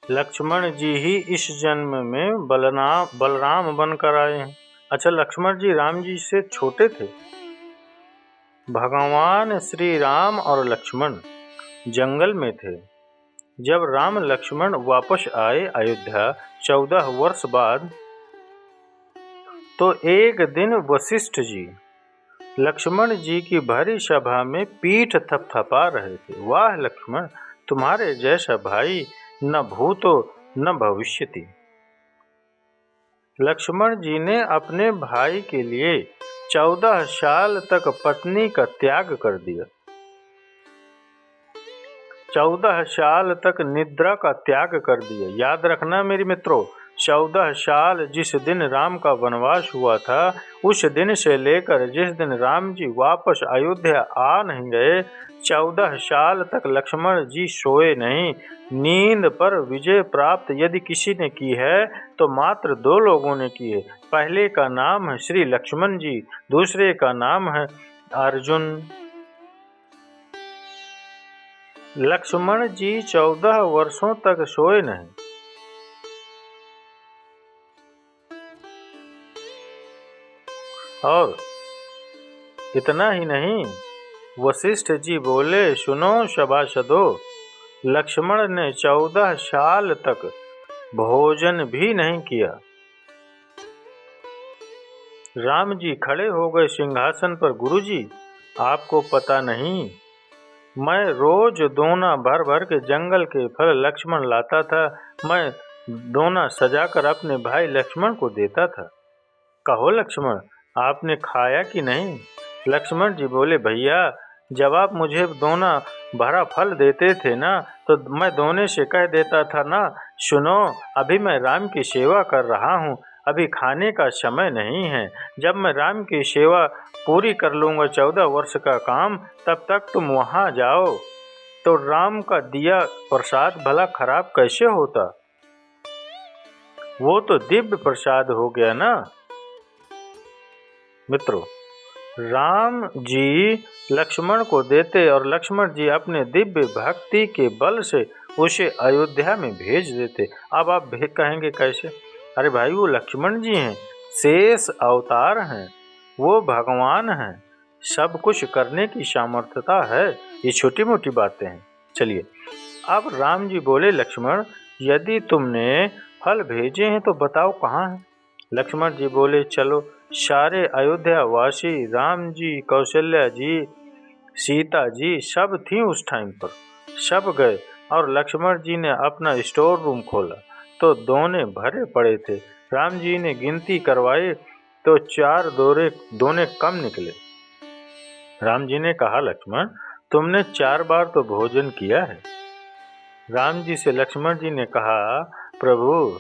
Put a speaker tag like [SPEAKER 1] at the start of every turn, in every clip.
[SPEAKER 1] लक्ष्मण जी ही इस जन्म में बलराम बनकर आए हैं। अच्छा, लक्ष्मण जी राम जी से छोटे थे। भगवान श्री राम और लक्ष्मण जंगल में थे। जब राम लक्ष्मण वापस आए अयोध्या 14 वर्ष बाद, तो एक दिन वशिष्ठ जी लक्ष्मण जी की भरी सभा में पीठ थपथपा रहे थे। वाह लक्ष्मण, तुम्हारे जैसा भाई न भूतो न भविष्यति। लक्ष्मण जी ने अपने भाई के लिए 14 साल तक पत्नी का त्याग कर दिया। 14 साल तक निद्रा का त्याग कर दिया। याद रखना मेरे मित्रों, 14 साल जिस दिन राम का वनवास हुआ था, उस दिन से लेकर जिस दिन राम जी वापस अयोध्या आ नहीं गए, 14 साल तक लक्ष्मण जी सोए नहीं। नींद पर विजय प्राप्त यदि किसी ने की है तो मात्र 2 लोगों ने की है। पहले का नाम है श्री लक्ष्मण जी, दूसरे का नाम है अर्जुन। लक्ष्मण जी 14 वर्षों तक सोए नहीं। और इतना ही नहीं, वशिष्ठ जी बोले, सुनो सभासदों, लक्ष्मण ने 14 साल तक भोजन भी नहीं किया। राम जी खड़े हो गए सिंहासन पर। गुरुजी, आपको पता नहीं, मैं रोज दोना भर भर के जंगल के फल लक्ष्मण लाता था। मैं दोना सजाकर अपने भाई लक्ष्मण को देता था। कहो लक्ष्मण, आपने खाया कि नहीं? लक्ष्मण जी बोले, भैया, जब आप मुझे दोना भरा फल देते थे ना, तो मैं दोने से कह देता था ना, सुनो, अभी मैं राम की सेवा कर रहा हूँ, अभी खाने का समय नहीं है। जब मैं राम की सेवा पूरी कर लूँगा 14 वर्ष का काम, तब तक तुम वहाँ जाओ। तो राम का दिया प्रसाद भला खराब कैसे होता? वो तो दिव्य प्रसाद हो गया ना। मित्रों, राम जी लक्ष्मण को देते और लक्ष्मण जी अपने दिव्य भक्ति के बल से उसे अयोध्या में भेज देते। अब आप कहेंगे कैसे? अरे भाई, वो लक्ष्मण जी हैं, शेष अवतार हैं, वो भगवान हैं, सब कुछ करने की सामर्थ्यता है, ये छोटी मोटी बातें हैं। चलिए, अब राम जी बोले, लक्ष्मण, यदि तुमने फल भेजे हैं तो बताओ कहाँ हैं? लक्ष्मण जी बोले, चलो, सारे अयोध्या वासी, राम जी, कौशल्या जी, सीता जी सब थी उस टाइम पर, सब गए। और लक्ष्मण जी ने अपना स्टोर रूम खोला तो दोने भरे पड़े थे। राम जी ने गिनती करवाई तो 4 दोने कम निकले। राम जी ने कहा, लक्ष्मण, तुमने 4 बार तो भोजन किया है। राम जी से लक्ष्मण जी ने कहा, प्रभु,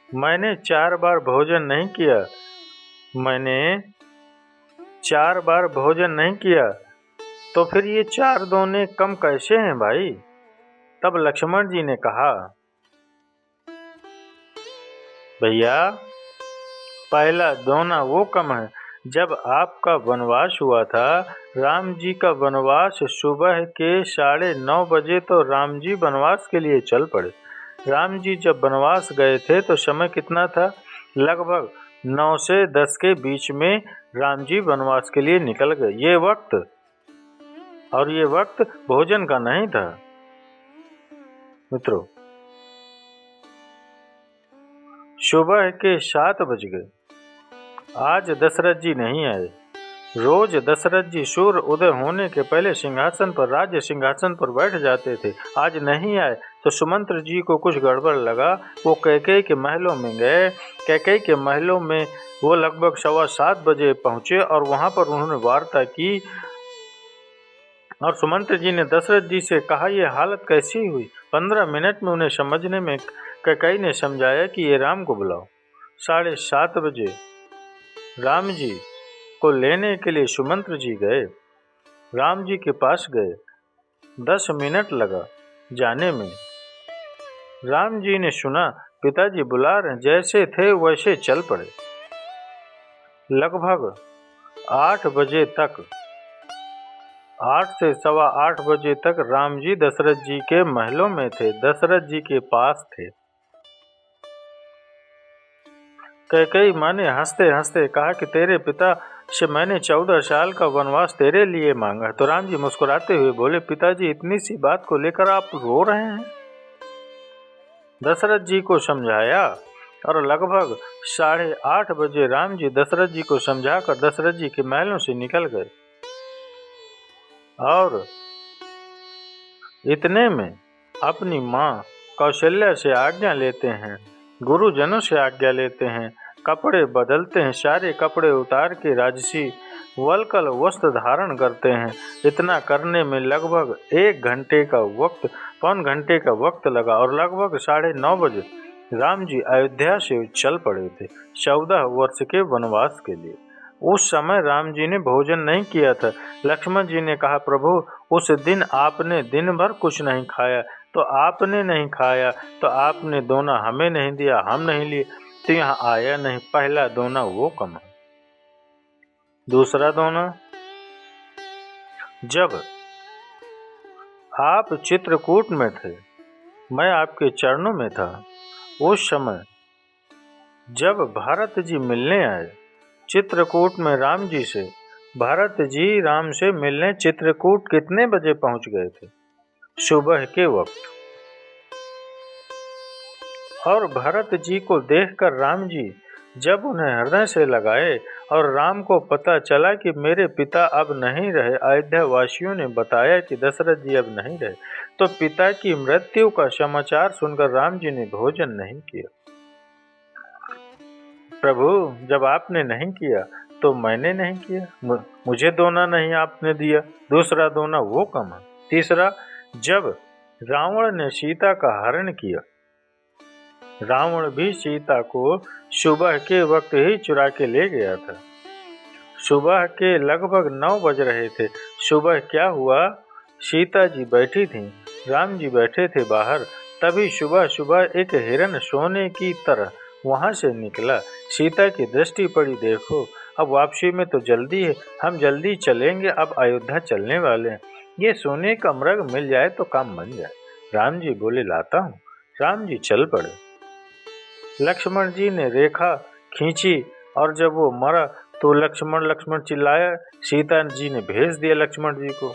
[SPEAKER 1] मैंने 4 बार भोजन नहीं किया, मैंने 4 बार भोजन नहीं किया, तो फिर ये 4 दोने कम कैसे हैं भाई? तब लक्ष्मण जी ने कहा, भैया, पहला दोना वो कम है, जब आपका वनवास हुआ था, राम जी का वनवास सुबह के 9:30 बजे, तो राम जी वनवास के लिए चल पड़े। राम जी जब वनवास गए थे तो समय कितना था? लगभग 9 से 10 के बीच में राम जी वनवास के लिए निकल गए। ये वक्त भोजन का नहीं था। मित्रों, सुबह के 7 बज गए। आज दशरथ जी नहीं आए। रोज दशरथ जी सूर्य उदय होने के पहले राज्य सिंहासन पर बैठ जाते थे। आज नहीं आए तो सुमंत्र जी को कुछ गड़बड़ लगा। वो कैकेयी के महलों में गए। कैकेयी के महलों में वो लगभग 7:15 बजे पहुंचे और वहां पर उन्होंने वार्ता की। और सुमंत्र जी ने दशरथ जी से कहा, ये हालत कैसी हुई? 15 मिनट में उन्हें समझने में कैकेयी ने समझाया कि ये राम को बुलाओ। 7:30 बजे राम जी को लेने के लिए सुमंत्र जी गए। राम जी के पास गए। 10 मिनट लगा जाने में। राम जी ने सुना पिताजी बुला रहे, जैसे थे वैसे चल पड़े। लगभग 8 बजे तक 8 से 8:15 बजे तक राम जी दशरथ जी के महलों में थे, दशरथ जी के पास थे। कैकेयी माँ ने हंसते हंसते कहा कि तेरे पिता से मैंने 14 साल का वनवास तेरे लिए मांगा। तो राम जी मुस्कुराते हुए बोले, पिताजी इतनी सी बात को लेकर आप रो रहे हैं? दशरथ जी को समझाया और लगभग 8:30 बजे राम जी दशरथ जी को समझाकर दशरथ जी के महलों से निकल गए। और इतने में अपनी माँ कौशल्या से आज्ञा लेते हैं, गुरुजनों से आज्ञा लेते हैं, कपड़े बदलते हैं, सारे कपड़े उतार के राजसी वल्कल वस्त्र धारण करते हैं। इतना करने में लगभग 1 घंटे का वक्त, पौन घंटे का वक्त लगा और लगभग 9:30 बजे राम जी अयोध्या से चल पड़े थे 14 वर्ष के वनवास के लिए। उस समय राम जी ने भोजन नहीं किया था। लक्ष्मण जी ने कहा, प्रभु उस दिन आपने दिन भर कुछ नहीं खाया, तो आपने नहीं खाया तो आपने दोना हमें नहीं दिया, हम नहीं लिए तो यहाँ आया नहीं। पहला दोना वो कम है। दूसरा दोना, जब आप चित्रकूट में थे, मैं आपके चरणों में था। उस समय जब भरत जी मिलने आए चित्रकूट में राम जी से, भरत जी राम से मिलने चित्रकूट कितने बजे पहुंच गए थे? सुबह के वक्त। और भरत जी को देखकर राम जी जब उन्हें हृदय से लगाए और राम को पता चला कि मेरे पिता अब नहीं रहे, अयोध्या वासियों ने बताया कि दशरथ जी अब नहीं रहे, तो पिता की मृत्यु का समाचार सुनकर राम जी ने भोजन नहीं किया। प्रभु जब आपने नहीं किया तो मैंने नहीं किया, मुझे दोना नहीं आपने दिया, दूसरा दोना वो कम है। तीसरा, जब रावण ने सीता का हरण किया, रावण भी सीता को सुबह के वक्त ही चुरा के ले गया था। सुबह के लगभग 9 बज रहे थे। सुबह क्या हुआ, सीता जी बैठी थीं, राम जी बैठे थे बाहर। तभी सुबह सुबह एक हिरन सोने की तरह वहां से निकला। सीता की दृष्टि पड़ी, देखो अब वापसी में तो जल्दी है, हम जल्दी चलेंगे, अब अयोध्या चलने वाले हैं, ये सोने का मृग मिल जाए तो काम बन जाए। राम जी बोले, लाता हूँ। राम जी चल पड़े। लक्ष्मण जी ने रेखा खींची और जब वो मरा तो लक्ष्मण लक्ष्मण चिल्लाया। सीता जी ने भेज दिया लक्ष्मण जी को।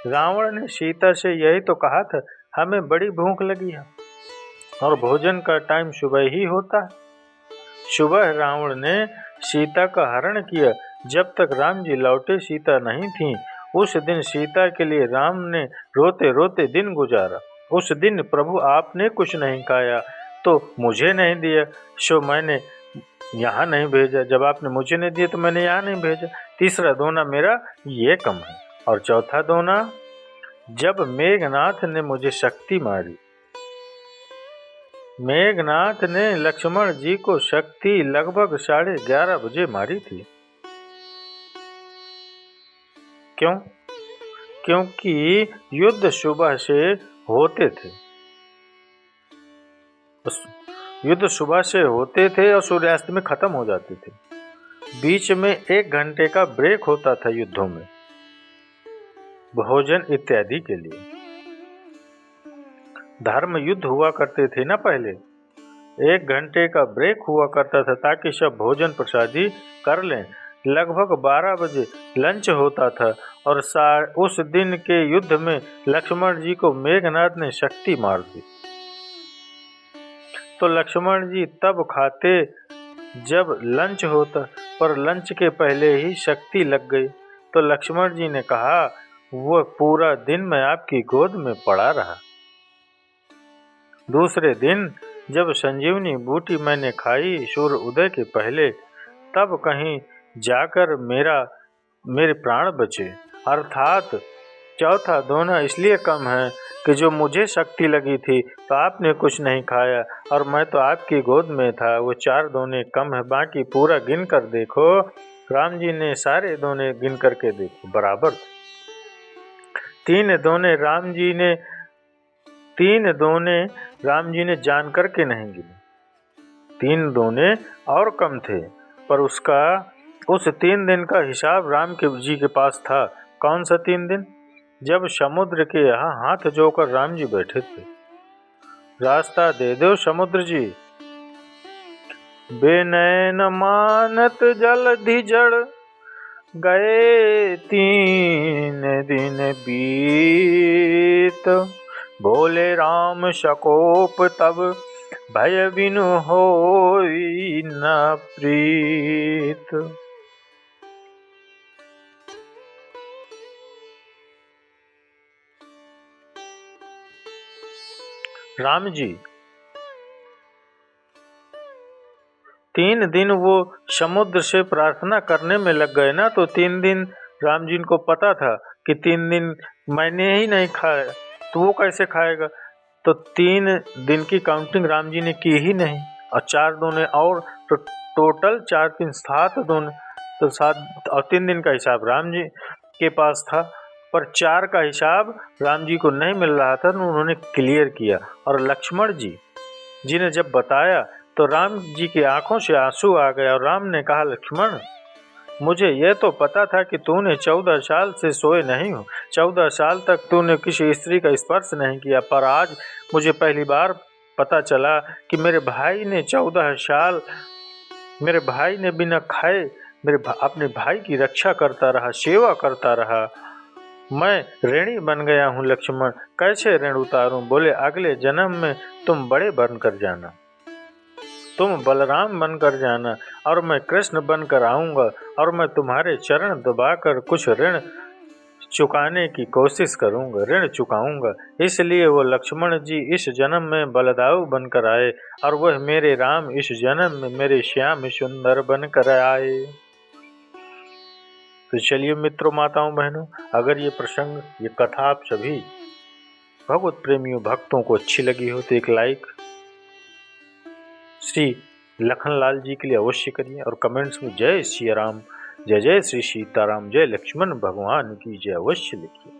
[SPEAKER 1] रावण ने सीता से यही तो कहा था, हमें बड़ी भूख लगी है और भोजन का टाइम सुबह ही होता है। सुबह रावण ने सीता का हरण किया। जब तक राम जी लौटे सीता नहीं थी। उस दिन सीता के लिए राम ने रोते रोते दिन गुजारा। उस दिन प्रभु आपने कुछ नहीं खाया तो मुझे नहीं दिया, सो मैंने यहाँ नहीं भेजा। जब आपने मुझे नहीं दिया तो मैंने यहाँ नहीं भेजा। तीसरा दोना मेरा ये कम है। और चौथा दोना, जब मेघनाथ ने मुझे शक्ति मारी, मेघनाथ ने लक्ष्मण जी को शक्ति लगभग 11:30 बजे मारी थी। क्यों? क्योंकि युद्ध सुबह से होते थे, युद्ध सुबह से होते थे और सूर्यास्त में खत्म हो जाते थे। बीच में 1 घंटे का ब्रेक होता था युद्धों में, भोजन इत्यादि के लिए। धर्म युद्ध हुआ करते थे ना पहले, 1 घंटे का ब्रेक हुआ करता था ताकि सब भोजन प्रसादी कर लें। लगभग 12 बजे लंच होता था और उस दिन के युद्ध में लक्ष्मण जी को मेघनाथ ने शक्ति मार दी। तो लक्ष्मण जी तब खाते जब लंच होता, पर लंच के पहले ही शक्ति लग गई। तो लक्ष्मण जी ने कहा, वो पूरा दिन मैं आपकी गोद में पड़ा रहा। दूसरे दिन जब संजीवनी बूटी मैंने खाई सूर्य उदय के पहले, तब कहीं जाकर मेरे प्राण बचे। अर्थात चौथा दोना इसलिए कम है कि जो मुझे शक्ति लगी थी तो आपने कुछ नहीं खाया और मैं तो आपकी गोद में था, वो 4 दोने कम है। बाकी पूरा गिन कर देखो। राम जी ने सारे दोने गिन करके देखे, बराबर। 3 दोने राम जी ने जान करके नहीं गिने। 3 दोने और कम थे, पर उस 3 दिन का हिसाब राम जी के पास था। कौन सा 3 दिन? जब समुद्र के यहाँ हाथ जोकर राम जी बैठे थे। रास्ता दे दो समुद्र जी। बेनैन मानत जलधि जड़, गए 3 दिन बीत। बोले राम शकोप तब, भय बिनु होई न प्रीत। राम जी 3 दिन वो समुद्र से प्रार्थना करने में लग गए ना, तो 3 दिन राम जी को पता था कि 3 दिन मैंने ही नहीं खाया, तो वो कैसे खाएगा? तो 3 दिन की काउंटिंग राम जी ने की ही नहीं, और 4 दूने और, तो टोटल 4 3 7 दूने, तो 7 और 3 दिन का हिसाब राम जी के पास था, पर 4 का हिसाब राम जी को नहीं मिल रहा था, तो उन्होंने क्लियर किया। और लक्ष्मण जी ने जब बताया तो राम जी की आंखों से आंसू आ गए, और राम ने कहा, लक्ष्मण, मुझे यह तो पता था कि तूने 14 साल से सोए नहीं हो, 14 साल तक तूने किसी स्त्री का स्पर्श नहीं किया, पर आज मुझे पहली बार पता चला कि मेरे भाई ने 14 साल, मेरे भाई ने बिना खाए अपने भाई की रक्षा करता रहा, सेवा करता रहा। मैं ऋणी बन गया हूँ लक्ष्मण, कैसे ऋण उतारूं? बोले, अगले जन्म में तुम बड़े बनकर जाना, तुम बलराम बनकर जाना, और मैं कृष्ण बनकर आऊँगा, और मैं तुम्हारे चरण दबाकर कुछ ऋण चुकाने की कोशिश करूँगा, ऋण चुकाऊँगा। इसलिए वो लक्ष्मण जी इस जन्म में बलदाऊ बनकर आए, और वह मेरे राम इस जन्म में मेरे श्याम सुंदर बनकर आए। तो चलिए मित्रों, माताओं, बहनों, अगर ये प्रसंग, ये कथा आप सभी भगवत प्रेमियों, भक्तों को अच्छी लगी हो तो एक लाइक श्री लखनलाल जी के लिए अवश्य करिए, और कमेंट्स में जय सिया राम, जय जय श्री सीताराम, जय लक्ष्मण भगवान की जय अवश्य लिखिए।